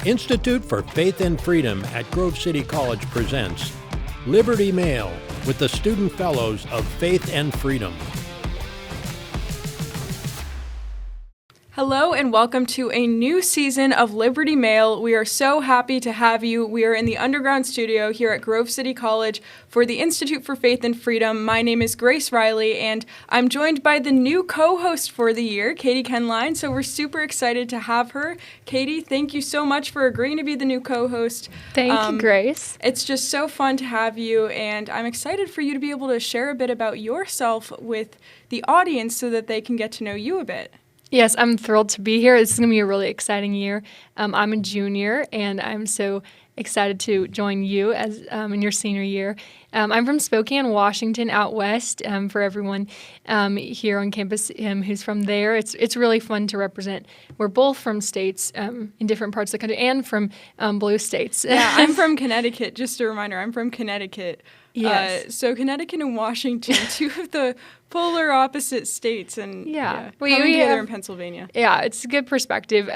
Institute for Faith and Freedom at Grove City College presents Liberty Mail with the Student Fellows of Faith and Freedom. Hello and welcome to a new season of Liberty Mail. We are so happy to have you. We are in the underground studio here at Grove City College for the Institute for Faith and Freedom. My name is Grace Reilly, and I'm joined by the new co-host for the year, Katie Kenlein. So we're super excited to have her. Katie, thank you so much for agreeing to be the new co-host. Thank you, Grace. It's just so fun to have you, and I'm excited for you to be able to share a bit about yourself with the audience so that they can get to know you a bit. Yes, I'm thrilled to be here. This is going to be a really exciting year. I'm a junior, and I'm so excited to join you as in your senior year. I'm from Spokane, Washington, out west. For everyone here on campus who's from there, it's really fun to represent. We're both from states in different parts of the country and from blue states. Yeah, I'm from Connecticut. Just a reminder, I'm from Connecticut. Yes. So Connecticut and Washington, two of the polar opposite states, and coming together in Pennsylvania. Yeah, it's a good perspective.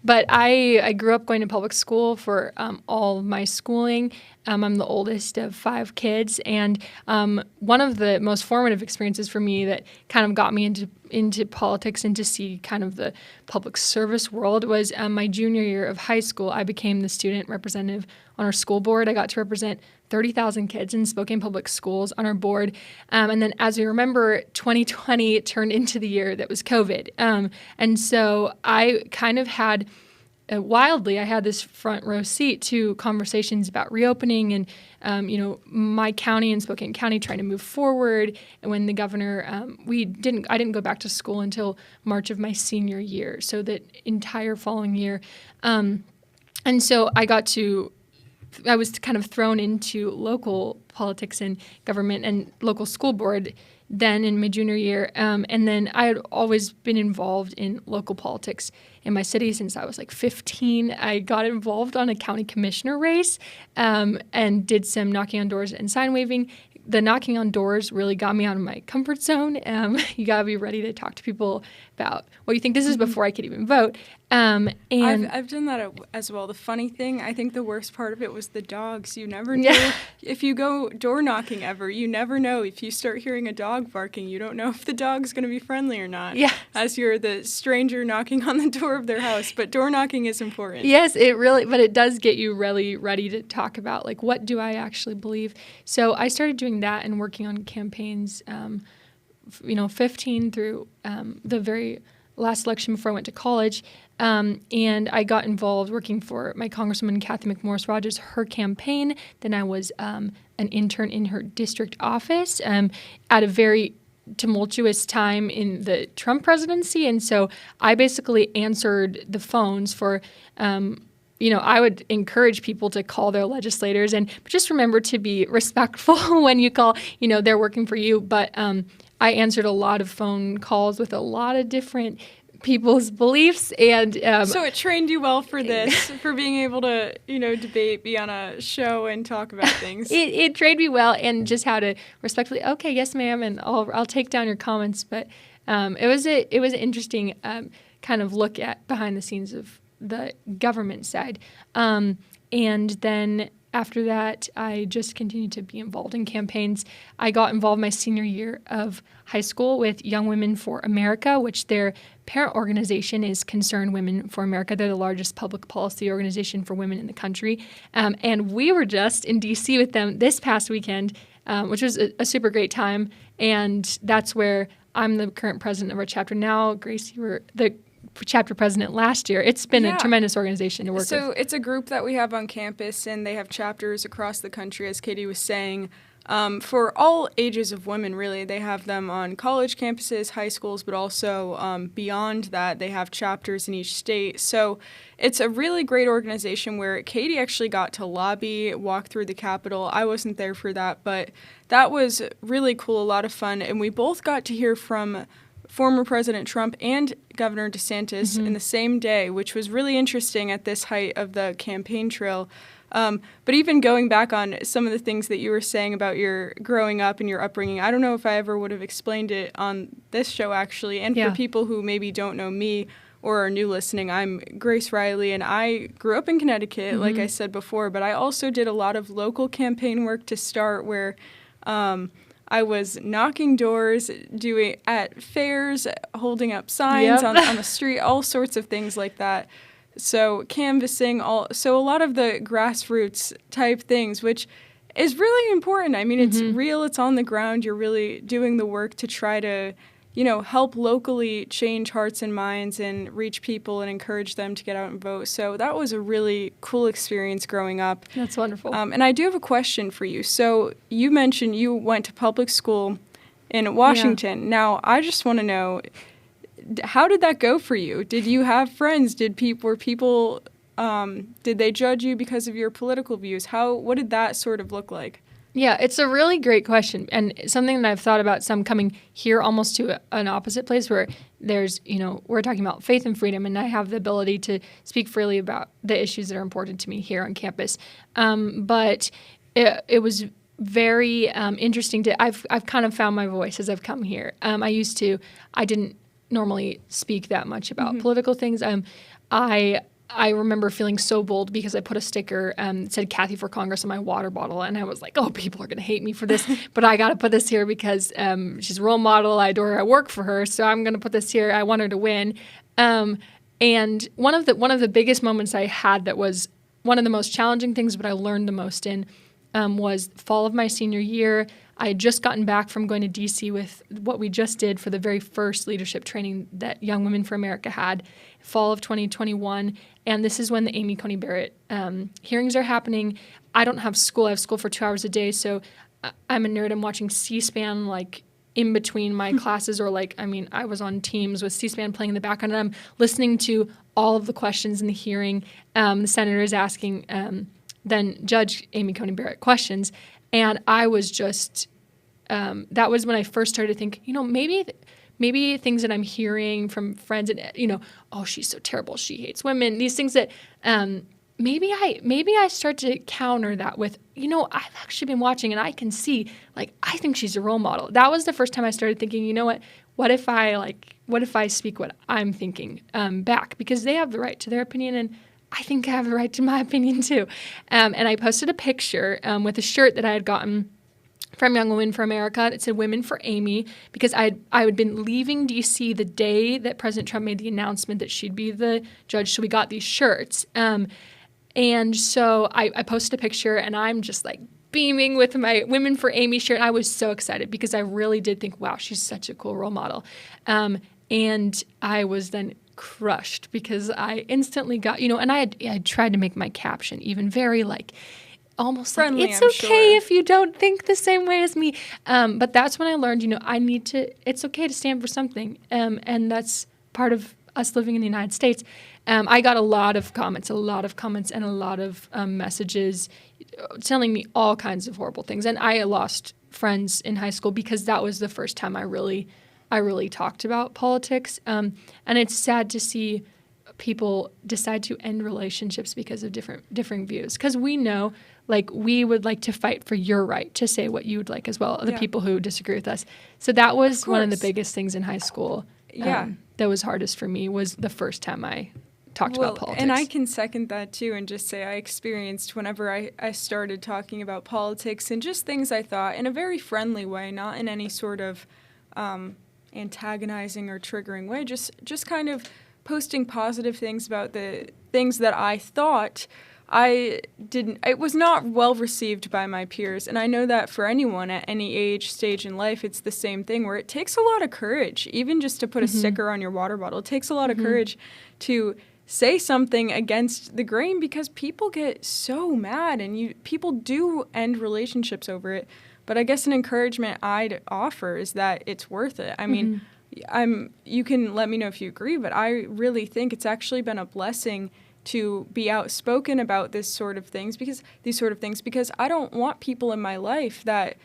But I grew up going to public school for all of my schooling. I'm the oldest of 5 kids, and one of the most formative experiences for me that kind of got me into politics and to see kind of the public service world was my junior year of high school. I became the student representative on our school board. I got to represent 30,000 kids in Spokane Public Schools on our board. And then, as we remember, 2020 turned into the year that was COVID. And so I kind of had, wildly, I had this front row seat to conversations about reopening and, my county and Spokane County trying to move forward. And when the governor, I didn't go back to school until March of my senior year, so that entire following year. And so I was kind of thrown into local politics and government and local school board then in my junior year. And then I had always been involved in local politics in my city since I was like 15. I got involved on a county commissioner race and did some knocking on doors and sign waving. The knocking on doors really got me out of my comfort zone. You got to be ready to talk to people about what you think. This is before I could even vote. And I've done that as well. The funny thing, I think the worst part of it was the dogs. You never know. If you go door knocking ever, you never know. If you start hearing a dog barking, you don't know if the dog's going to be friendly or not. Yes. As you're the stranger knocking on the door of their house. But door knocking is important. Yes, but it does get you really ready to talk about, like, what do I actually believe? So I started doing that and working on campaigns, 15 through the very last election before I went to college. And I got involved working for my Congresswoman Kathy McMorris Rogers, her campaign. Then I was an intern in her district office at a very tumultuous time in the Trump presidency. And so I basically answered the phones for I would encourage people to call their legislators and just remember to be respectful when you call, they're working for you. But I answered a lot of phone calls with a lot of different people's beliefs. And so it trained you well for this, for being able to, debate, be on a show and talk about things. It trained me well, and just how to respectfully, okay, yes, ma'am, and I'll take down your comments. But it was an interesting kind of look at behind the scenes of the government side. And then after that, I just continued to be involved in campaigns. I got involved my senior year of high school with Young Women for America, which their parent organization is Concerned Women for America. They're the largest public policy organization for women in the country. And we were just in D.C. with them this past weekend, which was a super great time. And that's where I'm the current president of our chapter now. Grace, you were the chapter president last year. It's been a tremendous organization to work with. So it's a group that we have on campus, and they have chapters across the country, as Katie was saying, for all ages of women, really. They have them on college campuses, high schools, but also beyond that, they have chapters in each state. So it's a really great organization where Katie actually got to lobby, walk through the Capitol. I wasn't there for that, but that was really cool, a lot of fun. And we both got to hear from former President Trump and Governor DeSantis in the same day, which was really interesting at this height of the campaign trail. But even going back on some of the things that you were saying about your growing up and your upbringing, I don't know if I ever would have explained it on this show, actually. And for people who maybe don't know me, or are new listening, I'm Grace Reilly, and I grew up in Connecticut, like I said before, but I also did a lot of local campaign work to start, where I was knocking doors, doing at fairs, holding up signs on the street, all sorts of things like that. So canvassing, so a lot of the grassroots type things, which is really important. I mean, it's real, it's on the ground. You're really doing the work to try to, help locally change hearts and minds and reach people and encourage them to get out and vote. So that was a really cool experience growing up. That's wonderful. And I do have a question for you. So you mentioned you went to public school in Washington. Now, I just want to know, how did that go for you? Did you have friends? Did people did they judge you because of your political views? What did that sort of look like? Yeah, it's a really great question, and something that I've thought about some coming here almost to an opposite place where there's, we're talking about faith and freedom, and I have the ability to speak freely about the issues that are important to me here on campus. But it was very interesting I've kind of found my voice as I've come here. I didn't normally speak that much about political things. I remember feeling so bold because I put a sticker that said Kathy for Congress on my water bottle, and I was like, oh, people are going to hate me for this, but I got to put this here because she's a role model. I adore her. I work for her, so I'm going to put this here. I want her to win. And one of the biggest moments I had that was one of the most challenging things, but I learned the most in, was fall of my senior year. I had just gotten back from going to D.C. with what we just did for the very first leadership training that Young Women for America had, fall of 2021. And this is when the Amy Coney Barrett hearings are happening. I don't have school. I have school for 2 hours a day. So I'm a nerd. I'm watching C-SPAN like in between my classes, or I was on Teams with C-SPAN playing in the background, and I'm listening to all of the questions in the hearing. The senator is asking then Judge Amy Coney Barrett questions. And I was just, that was when I first started to think, maybe things that I'm hearing from friends and, oh, she's so terrible, she hates women, these things that maybe I start to counter that with, I've actually been watching and I can see, I think she's a role model. That was the first time I started thinking, what if I speak what I'm thinking back? Because they have the right to their opinion, and I think I have the right to my opinion too. And I posted a picture with a shirt that I had gotten from Young Women for America. It said Women for Amy, because I had been leaving D.C. the day that President Trump made the announcement that she'd be the judge, so we got these shirts. And so I posted a picture, and I'm just beaming with my Women for Amy shirt. And I was so excited because I really did think, wow, she's such a cool role model. And I was then crushed because I instantly got, and I had tried to make my caption even very almost friendly, it's I'm okay sure. if you don't think the same way as me. But that's when I learned, it's okay to stand for something. And that's part of us living in the United States. I got a lot of comments and a lot of messages telling me all kinds of horrible things. And I lost friends in high school because that was the first time I really talked about politics. And it's sad to see people decide to end relationships because of differing views. Because we know, we would like to fight for your right to say what you would like as well, the people who disagree with us. So that was one of the biggest things in high school. That was hardest for me, was the first time I talked about politics. And I can second that too, and just say I experienced whenever I started talking about politics and just things I thought in a very friendly way, not in any sort of antagonizing or triggering way, just kind of posting positive things about the things that I thought. It was not well received by my peers. And I know that for anyone at any age, stage in life, it's the same thing where it takes a lot of courage, even just to put a sticker on your water bottle. It takes a lot of courage to say something against the grain, because people get so mad and people do end relationships over it. But I guess an encouragement I'd offer is that it's worth it. I mean, you can let me know if you agree, but I really think it's actually been a blessing to be outspoken about these sort of things, because I don't want people in my life that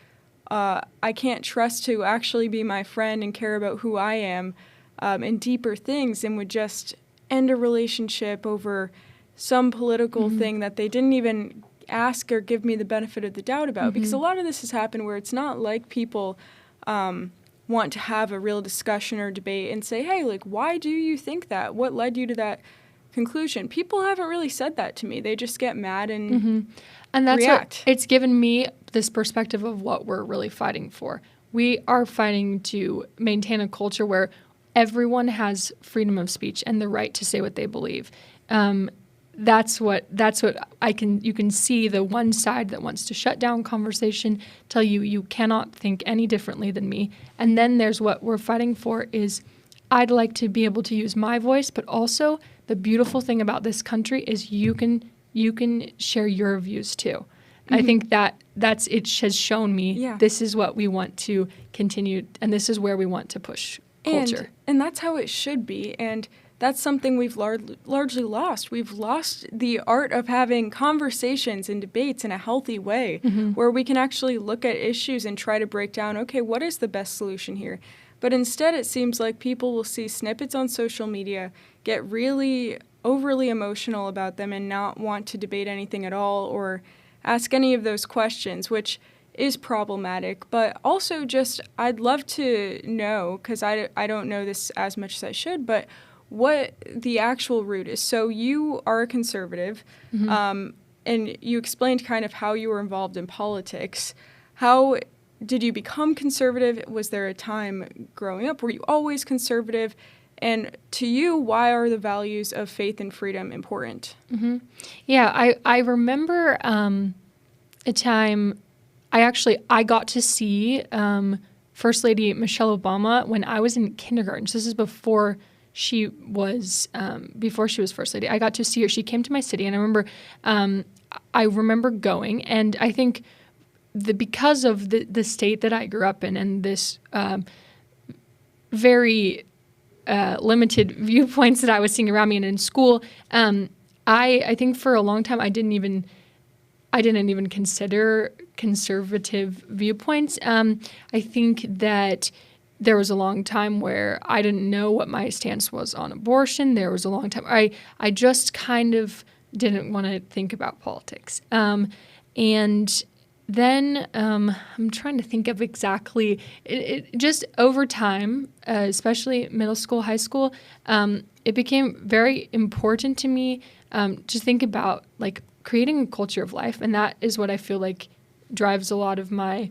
I can't trust to actually be my friend and care about who I am and deeper things, and would just end a relationship over some political thing that they didn't even ask or give me the benefit of the doubt about. Because a lot of this has happened where it's not like people want to have a real discussion or debate and say, hey, like, why do you think that? What led you to that conclusion? People haven't really said that to me. They just get mad and And that's react. what it's given me, this perspective of what we're really fighting for. We are fighting to maintain a culture where everyone has freedom of speech and the right to say what they believe. That's what you can see the one side that wants to shut down conversation, tell you you cannot think any differently than me. And then there's what we're fighting for is I'd like to be able to use my voice, but also the beautiful thing about this country is you can share your views too. I think it has shown me this is what we want to continue, and this is where we want to push culture. And that's how it should be. And that's something we've largely lost. We've lost the art of having conversations and debates in a healthy way where we can actually look at issues and try to break down, okay, what is the best solution here? But instead, it seems like people will see snippets on social media, get really overly emotional about them and not want to debate anything at all or ask any of those questions, which is problematic. But also just I'd love to know, because I don't know this as much as I should, but what the actual root is. So you are a conservative, and you explained kind of how you were involved in politics. How did you become conservative? Was there a time growing up? Were you always conservative? And to you, why are the values of faith and freedom important? Yeah, I remember a time I got to see First Lady Michelle Obama when I was in kindergarten. So this is before she was First Lady. I got to see her. She came to my city, and I remember going. And I think because of the state that I grew up in and this very limited viewpoints that I was seeing around me and in school, I think for a long time I didn't even consider conservative viewpoints. I think that there was a long time where I didn't know what my stance was on abortion. There was a long time I just kind of didn't want to think about politics. And then I'm trying to think of exactly, it just over time, especially middle school, high school, it became very important to me to think about like creating a culture of life. And that is what I feel like drives a lot of my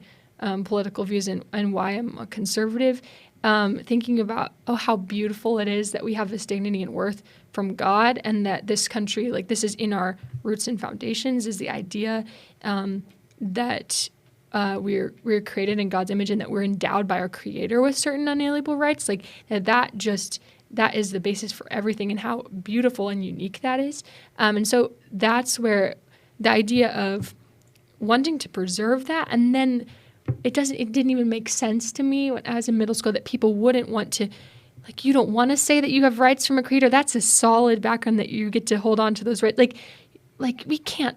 political views and why I'm a conservative. Thinking about, how beautiful it is that we have this dignity and worth from God, and that this country, like this is in our roots and foundations, is the idea that we're created in God's image and that we're endowed by our Creator with certain unalienable rights. Like that is the basis for everything, and how beautiful and unique that is. And so that's where the idea of wanting to preserve that, and then it didn't even make sense to me when I was in middle school that people wouldn't want to, like, you don't want to say that you have rights from a Creator. That's a solid background that you get to hold on to those rights. Like we can't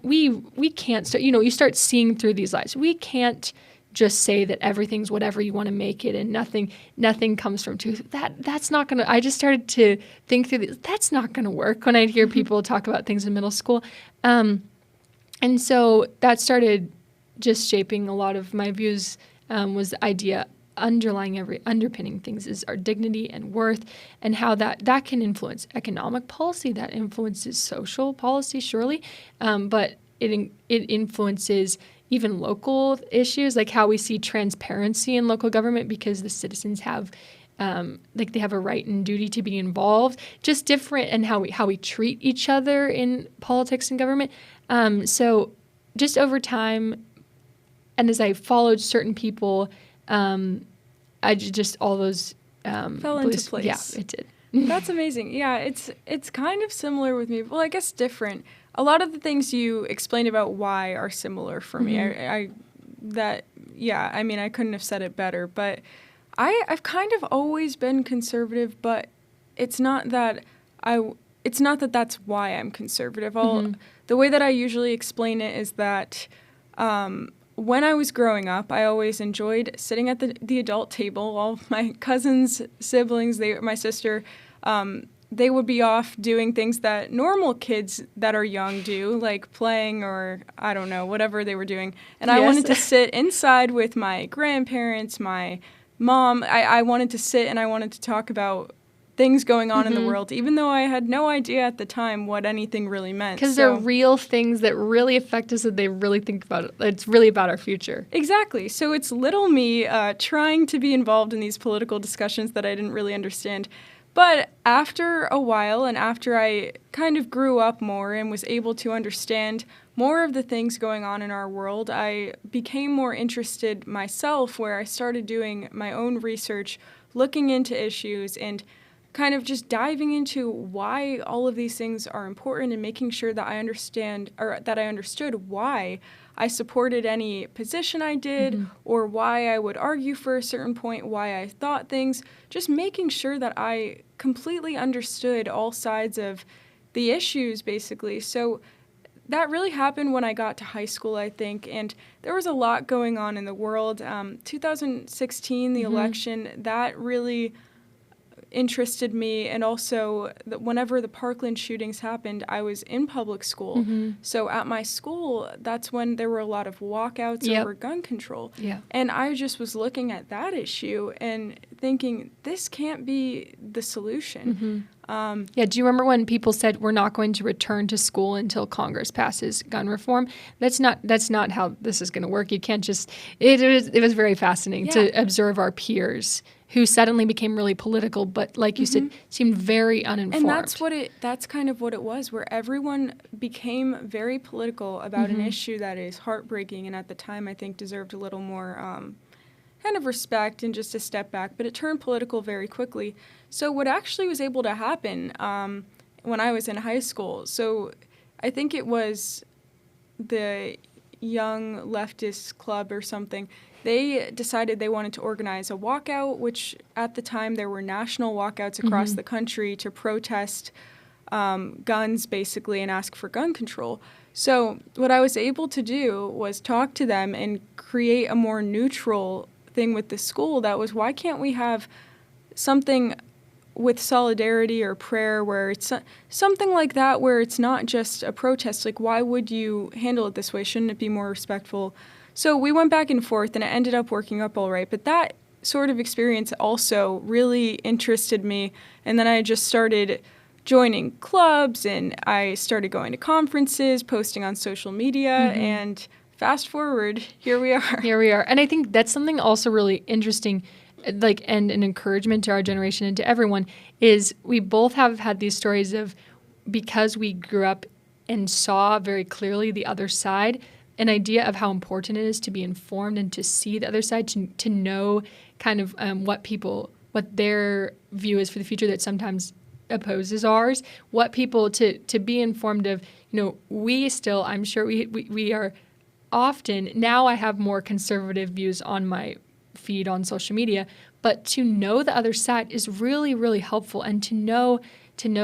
start, you start seeing through these lies. We can't just say that everything's whatever you want to make it and nothing comes from truth. That's not going to, I just started to think through this. That's not going to work when I hear people talk about things in middle school. And so that started just shaping a lot of my views, was the idea underpinning things is our dignity and worth, and how that can influence economic policy, that influences social policy, surely, but it influences even local issues, like how we see transparency in local government because the citizens have they have a right and duty to be involved, just different, and how we treat each other in politics and government. So just over time, and as I followed certain people, I just all those fell into place. Yeah, it did. That's amazing. Yeah, it's kind of similar with me. Well, I guess different. A lot of the things you explained about why are similar for me. I couldn't have said it better. But I've kind of always been conservative, but it's not that that's why I'm conservative. The way that I usually explain it is that when I was growing up, I always enjoyed sitting at the adult table. All my cousins, siblings, my sister, they would be off doing things that normal kids that are young do, like playing or, I don't know, whatever they were doing. And I wanted to sit inside with my grandparents, my Mom, I wanted to sit and I wanted to talk about things going on in the world, even though I had no idea at the time what anything really meant. Because they're real things that really affect us, that they really think about it. It's really about our future. Exactly. So it's little me trying to be involved in these political discussions that I didn't really understand. But after a while, and after I kind of grew up more and was able to understand more of the things going on in our world, I became more interested myself, where I started doing my own research, looking into issues, and kind of just diving into why all of these things are important and making sure that I understand, or that I understood why I supported any position I did, or why I would argue for a certain point, why I thought things, just making sure that I completely understood all sides of the issues, basically. So that really happened when I got to high school, I think, and there was a lot going on in the world. 2016, the election, that really interested me, and also whenever the Parkland shootings happened, I was in public school. So at my school, that's when there were a lot of walkouts over gun control. And I just was looking at that issue and thinking, this can't be the solution. Do you remember when people said we're not going to return to school until Congress passes gun reform? That's not how this is going to work. You can't just. It was very fascinating to observe our peers who suddenly became really political, but like you said, seemed very uninformed. And that's kind of what it was, where everyone became very political about an issue that is heartbreaking, and at the time I think deserved a little more kind of respect and just a step back, but it turned political very quickly. So what actually was able to happen when I was in high school, so I think it was the Young Leftist Club or something, they decided they wanted to organize a walkout, which at the time there were national walkouts across the country to protest guns, basically, and ask for gun control. So what I was able to do was talk to them and create a more neutral thing with the school. That was, why can't we have something with solidarity or prayer where it's something like that, where it's not just a protest? Like, why would you handle it this way? Shouldn't it be more respectful? So we went back and forth, and it ended up working up all right. But that sort of experience also really interested me. And then I just started joining clubs, and I started going to conferences, posting on social media, and fast forward, here we are. Here we are. And I think that's something also really interesting, like, and an encouragement to our generation and to everyone, is we both have had these stories of, because we grew up and saw very clearly the other side, an idea of how important it is to be informed and to see the other side, to know kind of what their view is for the future that sometimes opposes ours, what people to be informed of. We still, I'm sure we are often, now I have more conservative views on my feed on social media, but to know the other side is really, really helpful, and to know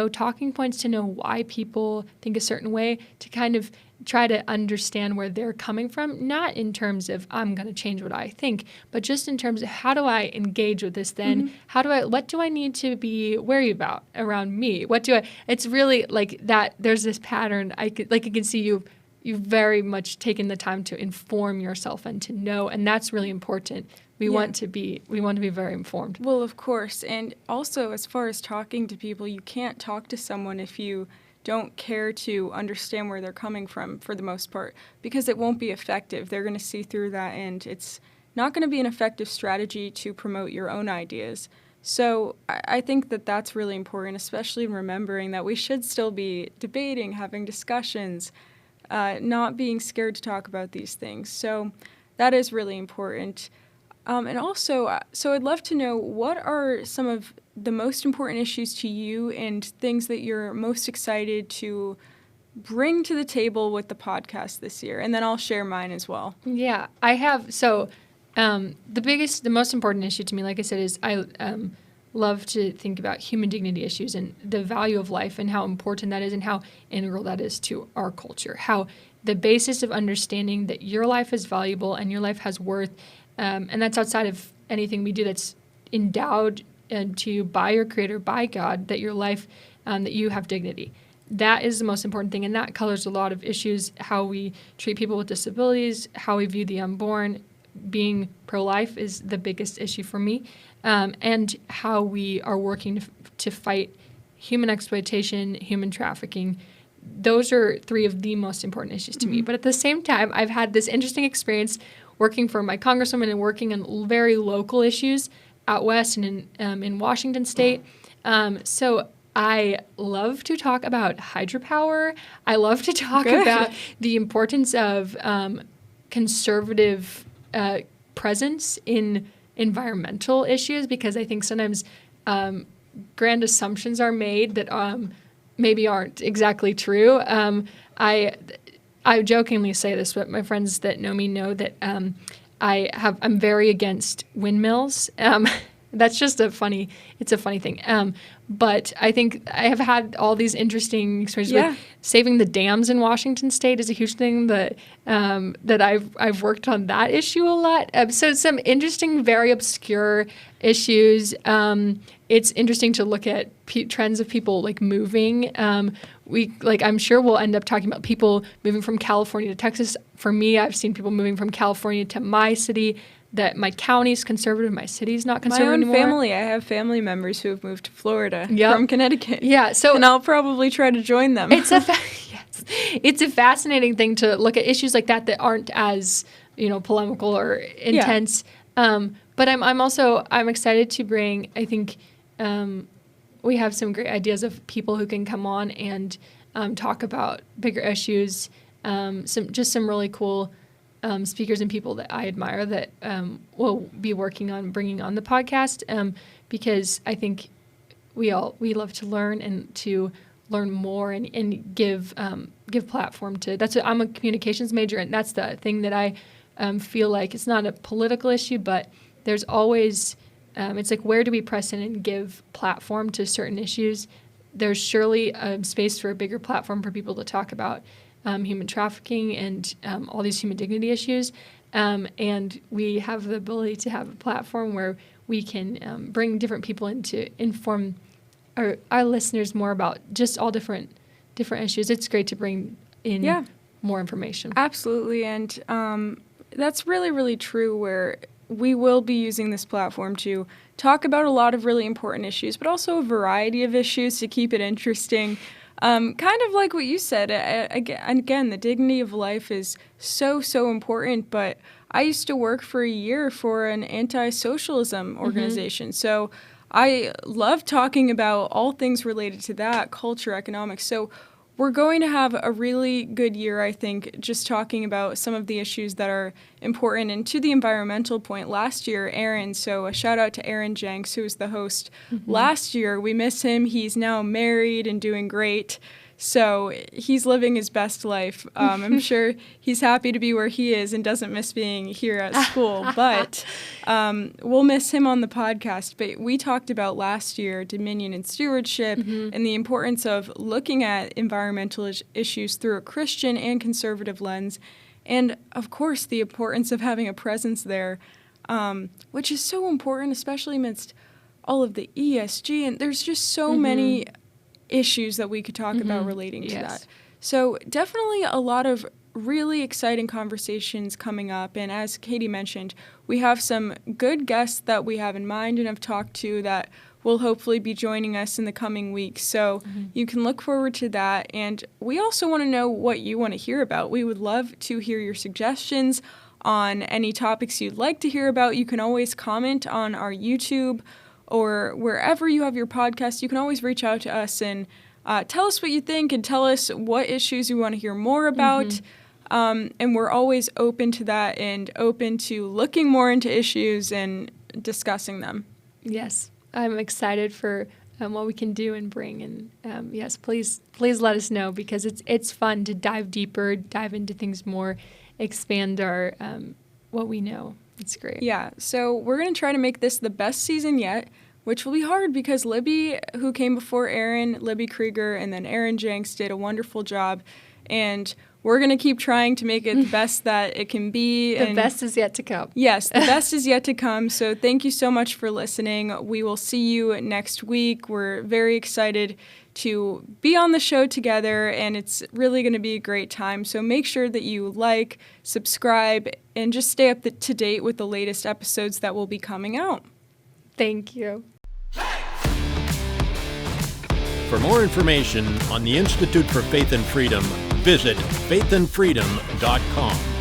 talking points, to know why people think a certain way, to kind of try to understand where they're coming from, not in terms of I'm going to change what I think, but just in terms of how do I engage with this then? What do I need to be wary about around me? It's really like that. There's this pattern. I can see you've very much taken the time to inform yourself and to know, and that's really important. We want to be very informed. Well, of course. And also, as far as talking to people, you can't talk to someone if you don't care to understand where they're coming from, for the most part, because it won't be effective. They're going to see through that, and it's not going to be an effective strategy to promote your own ideas. So I think that that's really important, especially remembering that we should still be debating, having discussions, not being scared to talk about these things. So that is really important. And also, so I'd love to know, what are some of the most important issues to you and things that you're most excited to bring to the table with the podcast this year? And then I'll share mine as well. Yeah, I have. So the most important issue to me, like I said, is I love to think about human dignity issues and the value of life and how important that is and how integral that is to our culture. How the basis of understanding that your life is valuable and your life has worth, and that's outside of anything we do, that's endowed to you by your Creator, by God, that your life, that you have dignity. That is the most important thing, and that colors a lot of issues, how we treat people with disabilities, how we view the unborn, being pro-life is the biggest issue for me, and how we are working to fight human exploitation, human trafficking. Those are three of the most important issues to me. But at the same time, I've had this interesting experience working for my congresswoman and working on very local issues out west and in Washington State. So I love to talk about hydropower. I love to talk about the importance of conservative presence in environmental issues, because I think sometimes grand assumptions are made that maybe aren't exactly true. I jokingly say this, but my friends that know me know that I'm very against windmills. That's just a funny thing. But I think I have had all these interesting experiences with saving the dams in Washington State is a huge thing that I've worked on that issue a lot. So some interesting, very obscure issues. It's interesting to look at trends of people like moving. I'm sure we'll end up talking about people moving from California to Texas. For me, I've seen people moving from California to my city. That my county's conservative, my city's not conservative anymore. My own family, I have family members who have moved to Florida from Connecticut. Yeah, and I'll probably try to join them. It's a fascinating thing to look at issues like that aren't as polemical or intense. But I'm excited to bring. I think we have some great ideas of people who can come on and talk about bigger issues. Some really cool. Speakers and people that I admire that will be working on bringing on the podcast, because I think we love to learn and to learn more and give platform to. That's what, I'm a communications major, and that's the thing that I feel like it's not a political issue, but there's always it's like, where do we press in and give platform to certain issues? There's surely a space for a bigger platform for people to talk about human trafficking and all these human dignity issues. And we have the ability to have a platform where we can bring different people in to inform our listeners more about just all different issues. It's great to bring in more information. Absolutely. And that's really, really true, where we will be using this platform to talk about a lot of really important issues, but also a variety of issues to keep it interesting. Kind of like what you said, again, the dignity of life is so, so important, but I used to work for a year for an anti-socialism organization, so I love talking about all things related to that, culture, economics, so we're going to have a really good year, I think, just talking about some of the issues that are important. And to the environmental point, last year, Aaron, so a shout out to Aaron Jenks, who was the host last year. We miss him. He's now married and doing great. So he's living his best life. I'm sure he's happy to be where he is and doesn't miss being here at school. But we'll miss him on the podcast. But we talked about last year dominion and stewardship and the importance of looking at environmental issues through a Christian and conservative lens. And, of course, the importance of having a presence there, which is so important, especially amidst all of the ESG. And there's just so many issues that we could talk about relating to that. So definitely a lot of really exciting conversations coming up. And as Katie mentioned, we have some good guests that we have in mind and have talked to that will hopefully be joining us in the coming weeks. So you can look forward to that. And we also want to know what you want to hear about. We would love to hear your suggestions on any topics you'd like to hear about. You can always comment on our YouTube or wherever you have your podcast. You can always reach out to us and tell us what you think and tell us what issues you want to hear more about. And we're always open to that and open to looking more into issues and discussing them. Yes, I'm excited for what we can do and bring. And yes, please let us know, because it's fun to dive deeper, dive into things more, expand our what we know. It's great. Yeah, so we're going to try to make this the best season yet, which will be hard because Libby, who came before Aaron, Libby Krieger, and then Aaron Jenks did a wonderful job. and we're going to keep trying to make it the best that it can be. The best is yet to come. Yes, the best is yet to come. So thank you so much for listening. We will see you next week. We're very excited to be on the show together, and it's really going to be a great time. So make sure that you like, subscribe, and just stay up to date with the latest episodes that will be coming out. Thank you. For more information on the Institute for Faith and Freedom, visit faithandfreedom.com.